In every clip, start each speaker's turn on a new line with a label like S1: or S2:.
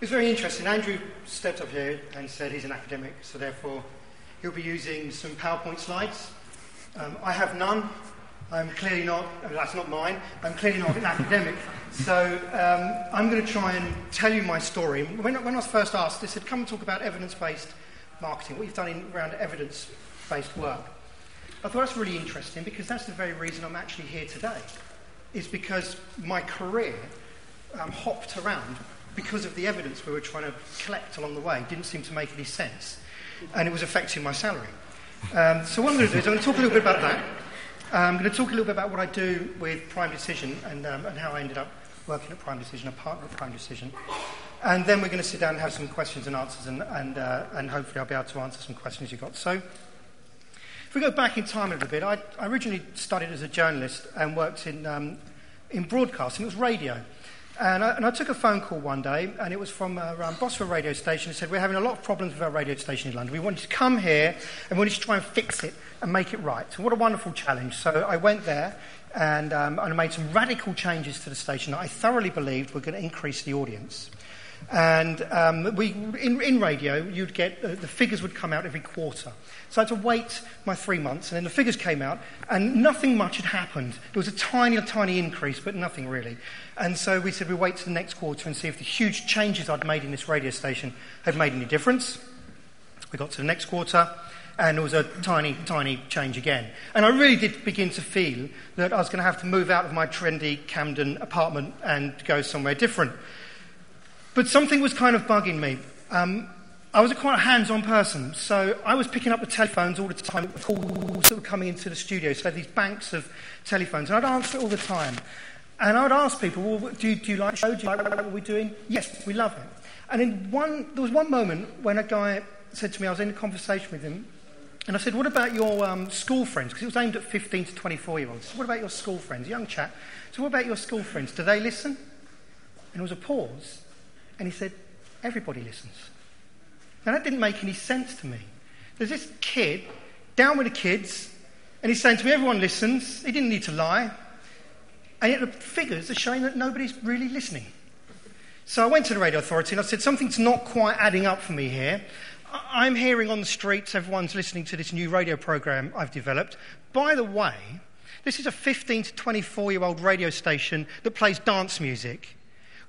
S1: It's very interesting. Andrew stepped up here and said he's an academic, so therefore he'll be using some PowerPoint slides. I have none. I'm clearly not, that's not mine, I'm clearly not an academic. So I'm going to try and tell you my story. When I was first asked, they said, come and talk about evidence-based marketing, what you've done around evidence-based work. I thought that's really interesting because that's the very reason I'm actually here today, is because my career hopped around because of the evidence we were trying to collect along the way. It didn't seem to make any sense, and it was affecting my salary. So what I'm going to do is I'm going to talk a little bit about that. I'm going to talk a little bit about what I do with Prime Decision and how I ended up working at Prime Decision, a partner at Prime Decision. And then we're going to sit down and have some questions and answers, and hopefully I'll be able to answer some questions you've got. So if we go back in time a little bit, I originally studied as a journalist and worked in broadcasting. It was radio. And I took a phone call one day, and it was from Boswell radio station. It said, we're having a lot of problems with our radio station in London. We want you to come here, and we want you to try and fix it and make it right. And what a wonderful challenge. So I went there, and I made some radical changes to the station that I thoroughly believed were going to increase the audience. And in radio, you'd get the figures would come out every quarter. So I had to wait my 3 months, and then the figures came out, and nothing much had happened. There was a tiny increase, but nothing really. And so we said we'd wait to the next quarter and see if the huge changes I'd made in this radio station had made any difference. We got to the next quarter, and there was a tiny change again. And I really did begin to feel that I was going to have to move out of my trendy Camden apartment and go somewhere different. But something was kind of bugging me. I was quite a hands-on person, so I was picking up the telephones all the time, calls that were coming into the studio, so I had these banks of telephones, and I'd answer it all the time. And I would ask people, well, do you like the show? Do you like what we're doing? Yes, we love it. And there was one moment when a guy said to me, I was in a conversation with him, and I said, what about your school friends? Because it was aimed at 15 to 24-year-olds. I said, what about your school friends? A young chap. So what about your school friends? Do they listen? And there was a pause. And he said, everybody listens. Now, that didn't make any sense to me. There's this kid, down with the kids, and he's saying to me, everyone listens. He didn't need to lie. And yet the figures are showing that nobody's really listening. So I went to the radio authority and I said, something's not quite adding up for me here. I'm hearing on the streets everyone's listening to this new radio programme I've developed. By the way, this is a 15 to 24-year-old radio station that plays dance music.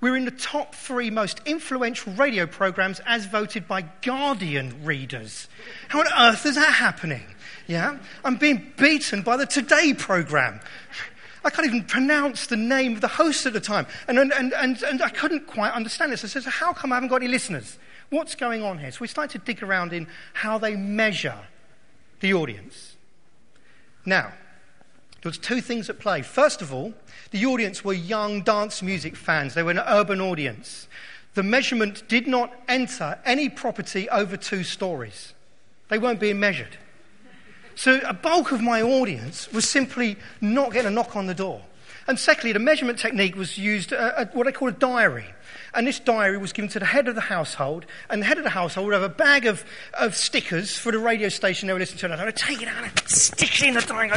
S1: We're in the top 3 most influential radio programmes as voted by Guardian readers. How on earth is that happening? Yeah? I'm being beaten by the Today programme. I can't even pronounce the name of the host at the time. And I couldn't quite understand this. I said, so how come I haven't got any listeners? What's going on here? So we started to dig around in how they measure the audience. Now, there was 2 things at play. First of all, the audience were young dance music fans. They were an urban audience. The measurement did not enter any property over 2 stories. They weren't being measured. So a bulk of my audience was simply not getting a knock on the door. And secondly, the measurement technique was used, what I call a diary. And this diary was given to the head of the household, and the head of the household would have a bag of stickers for the radio station they were listening to. And I would take it out and stick it in the diary.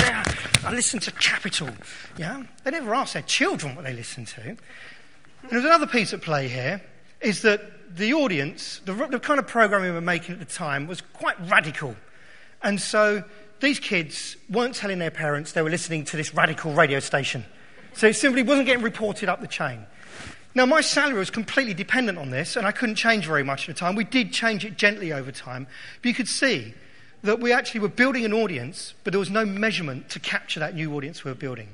S1: I listened to Capital. Yeah? They never asked their children what they listened to. And there's another piece at play here, is that the audience, the kind of programming we were making at the time was quite radical. And so these kids weren't telling their parents they were listening to this radical radio station. So it simply wasn't getting reported up the chain. Now, my salary was completely dependent on this, and I couldn't change very much at the time. We did change it gently over time. But you could see that we actually were building an audience, but there was no measurement to capture that new audience we were building.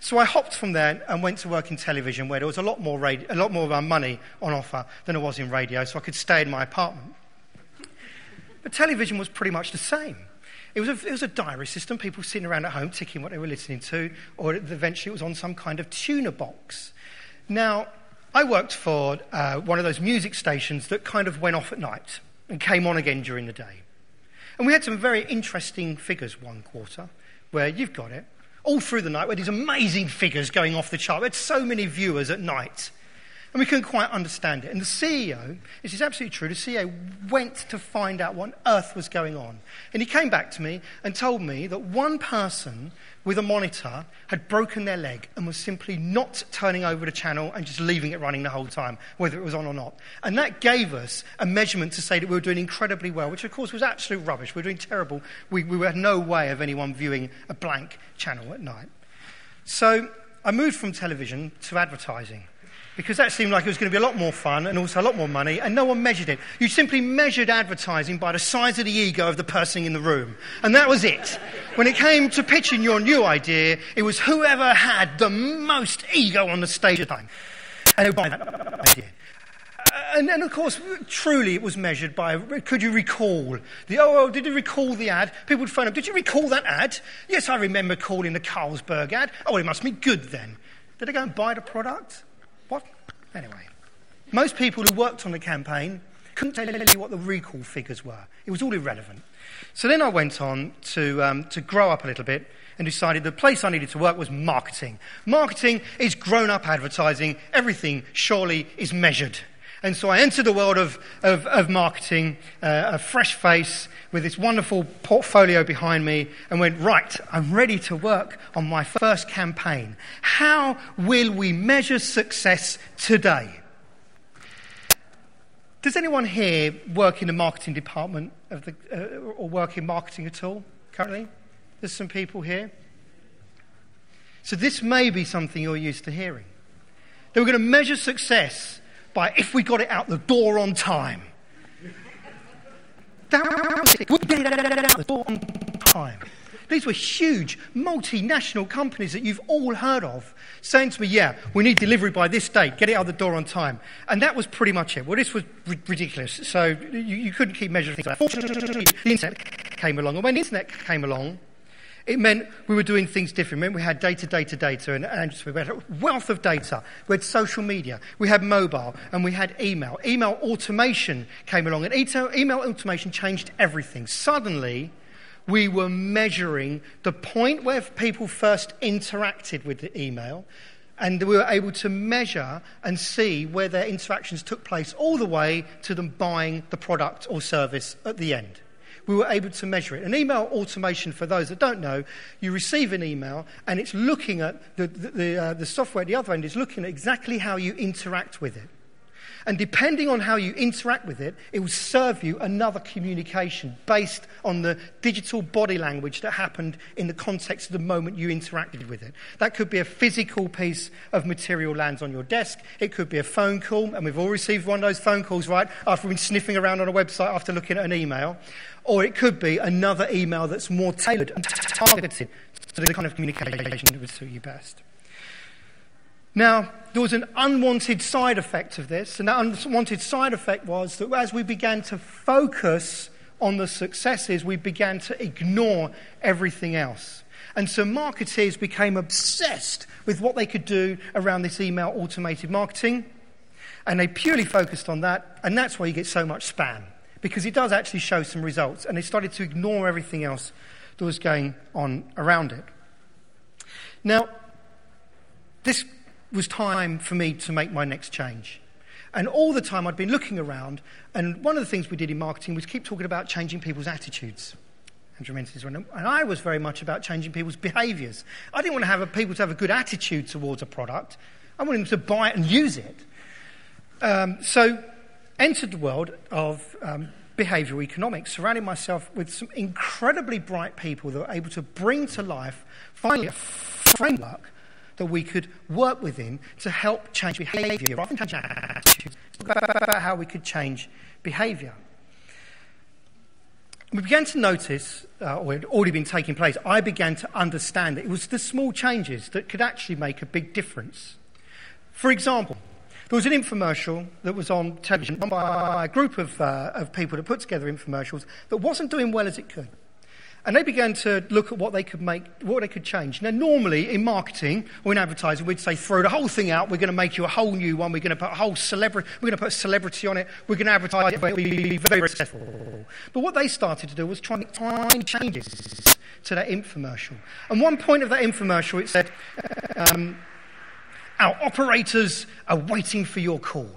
S1: So I hopped from there and went to work in television, where there was a lot more money on offer than there was in radio, so I could stay in my apartment. But television was pretty much the same. It was a diary system, people sitting around at home ticking what they were listening to, or eventually it was on some kind of tuner box. Now, I worked for one of those music stations that kind of went off at night and came on again during the day. And we had some very interesting figures one quarter, where you've got it, all through the night, where these amazing figures going off the chart. We had so many viewers at night. And we couldn't quite understand it. And the CEO, this is absolutely true, the CEO went to find out what on earth was going on. And he came back to me and told me that one person with a monitor had broken their leg and was simply not turning over the channel and just leaving it running the whole time, whether it was on or not. And that gave us a measurement to say that we were doing incredibly well, which of course was absolute rubbish. We were doing terrible. We had no way of anyone viewing a blank channel at night. So I moved from television to advertising, because that seemed like it was going to be a lot more fun and also a lot more money, and no one measured it. You simply measured advertising by the size of the ego of the person in the room. And that was it. When it came to pitching your new idea, it was whoever had the most ego on the stage at the time. And they would buy that idea. And of course, truly it was measured by, could you recall? Did you recall the ad? People would phone up, did you recall that ad? Yes, I remember calling the Carlsberg ad. Oh, it must be good then. Did they go and buy the product? What? Anyway, most people who worked on the campaign couldn't tell you what the recall figures were. It was all irrelevant. So then I went on to grow up a little bit and decided the place I needed to work was marketing. Marketing is grown-up advertising. Everything surely is measured. And so I entered the world of marketing, a fresh face with this wonderful portfolio behind me, and went, right, I'm ready to work on my first campaign. How will we measure success today? Does anyone here work in the marketing department or work in marketing at all currently? There's some people here. So this may be something you're used to hearing. That we're going to measure success by if we got it out the door on time. That was it. We get it out the door on time. These were huge multinational companies that you've all heard of saying to me, yeah, we need delivery by this date, get it out the door on time. And that was pretty much it. Well, this was ridiculous. So you couldn't keep measuring things like that. Fortunately, the internet came along. And when the internet came along, it meant we were doing things different. It meant we had data, and we had a wealth of data. We had social media, we had mobile, and we had email. Email automation came along, and email automation changed everything. Suddenly, we were measuring the point where people first interacted with the email, and we were able to measure and see where their interactions took place all the way to them buying the product or service at the end. We were able to measure it. And email automation, for those that don't know, you receive an email and it's looking at, the software at the other end is looking at exactly how you interact with it. And depending on how you interact with it, it will serve you another communication based on the digital body language that happened in the context of the moment you interacted with it. That could be a physical piece of material lands on your desk. It could be a phone call, and we've all received one of those phone calls, right, after we've been sniffing around on a website after looking at an email. Or it could be another email that's more tailored and targeted to the kind of communication that would suit you best. Now, there was an unwanted side effect of this, and that unwanted side effect was that as we began to focus on the successes, we began to ignore everything else. And so marketeers became obsessed with what they could do around this email automated marketing, and they purely focused on that, and that's why you get so much spam, because it does actually show some results, and they started to ignore everything else that was going on around it. Now, this was time for me to make my next change. And all the time I'd been looking around, and one of the things we did in marketing was keep talking about changing people's attitudes. And I was very much about changing people's behaviours. I didn't want to have people to have a good attitude towards a product. I wanted them to buy it and use it. So entered the world of behavioural economics, surrounding myself with some incredibly bright people that were able to bring to life, finally, a framework that we could work within to help change behaviour, rather than change attitudes, about how we could change behaviour. We began to notice, or it had already been taking place, I began to understand that it was the small changes that could actually make a big difference. For example, there was an infomercial that was on television by a group of people that put together infomercials that wasn't doing well as it could. And they began to look at what they could make, what they could change. Now, normally in marketing or in advertising, we'd say, throw the whole thing out. We're going to make you a whole new one. We're going to put a whole celebrity. We're going to put a celebrity on it. We're going to advertise it. It'll be very successful. But what they started to do was try and make tiny changes to that infomercial. And one point of that infomercial, it said, our operators are waiting for your call.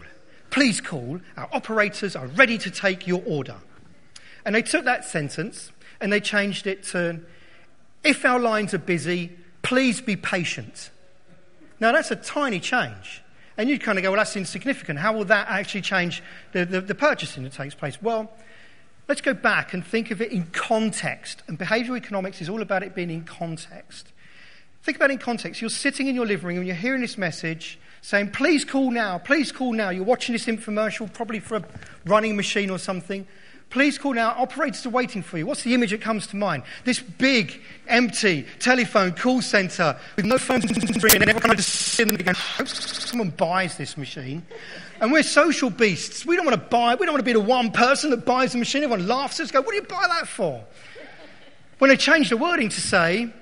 S1: Please call. Our operators are ready to take your order. And they took that sentence and they changed it to, if our lines are busy, please be patient. Now, that's a tiny change. And you'd kind of go, well, that's insignificant. How will that actually change the purchasing that takes place? Well, let's go back and think of it in context. And behavioural economics is all about it being in context. Think about it in context. You're sitting in your living room and you're hearing this message saying, please call now, please call now. You're watching this infomercial, probably for a running machine or something. Please call now, operators are waiting for you. What's the image that comes to mind? This big, empty telephone call centre with no phones and everyone kind of just sitting there going, hope someone buys this machine. And we're social beasts. We don't want to buy it. We don't want to be the one person that buys the machine. Everyone laughs at us, go, what do you buy that for? When they changed the wording to say,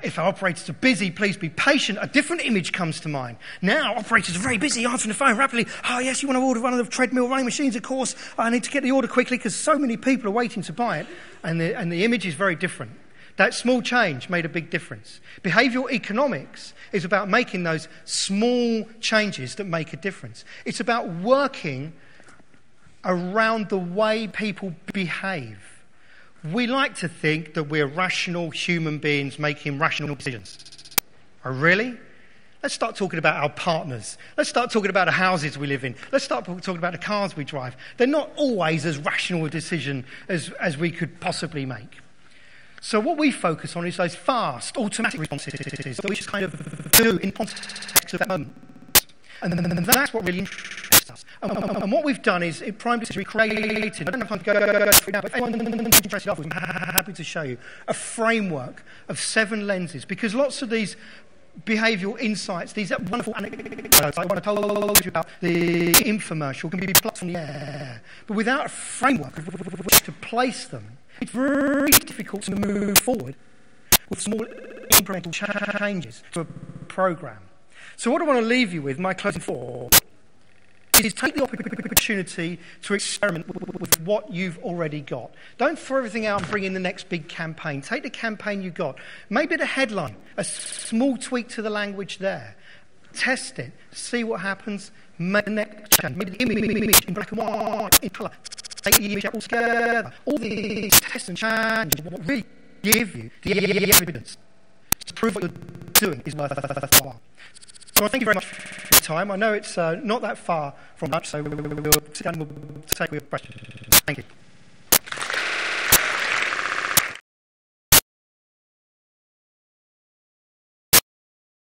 S1: if our operators are busy, please be patient, a different image comes to mind. Now, operators are very busy, answering the phone rapidly. Oh, yes, you want to order one of the treadmill running machines, of course. I need to get the order quickly because so many people are waiting to buy it. And the image is very different. That small change made a big difference. Behavioural economics is about making those small changes that make a difference. It's about working around the way people behave. We like to think that we're rational human beings making rational decisions. Oh, really? Let's start talking about our partners. Let's start talking about the houses we live in. Let's start talking about the cars we drive. They're not always as rational a decision as we could possibly make. So what we focus on is those fast, automatic responses that we just kind of do in context of that moment. And that's what really interests us. And what we've done is, in prime decision, we created, I don't have time to go through now, but if anyone's interested afterwards, I'm happy to show you, a framework of 7 lenses. Because lots of these behavioural insights, these wonderful anecdotes, like what I told you about the infomercial, can be plucked from the air. But without a framework of which to place them, it's very difficult to move forward with small incremental changes to a programme. So what I want to leave you with, my closing thought, is take the opportunity to experiment with what you've already got. Don't throw everything out and bring in the next big campaign. Take the campaign you got. Maybe the headline, a small tweak to the language there. Test it. See what happens. Make the next change. Maybe the image in black and white, in colour. Take the image out all together. All these tests and changes will really give you the evidence to prove what you're doing is worthwhile. So thank you very much for your time. I know it's not that far from much, so we'll sit down and we'll take your questions. Thank you.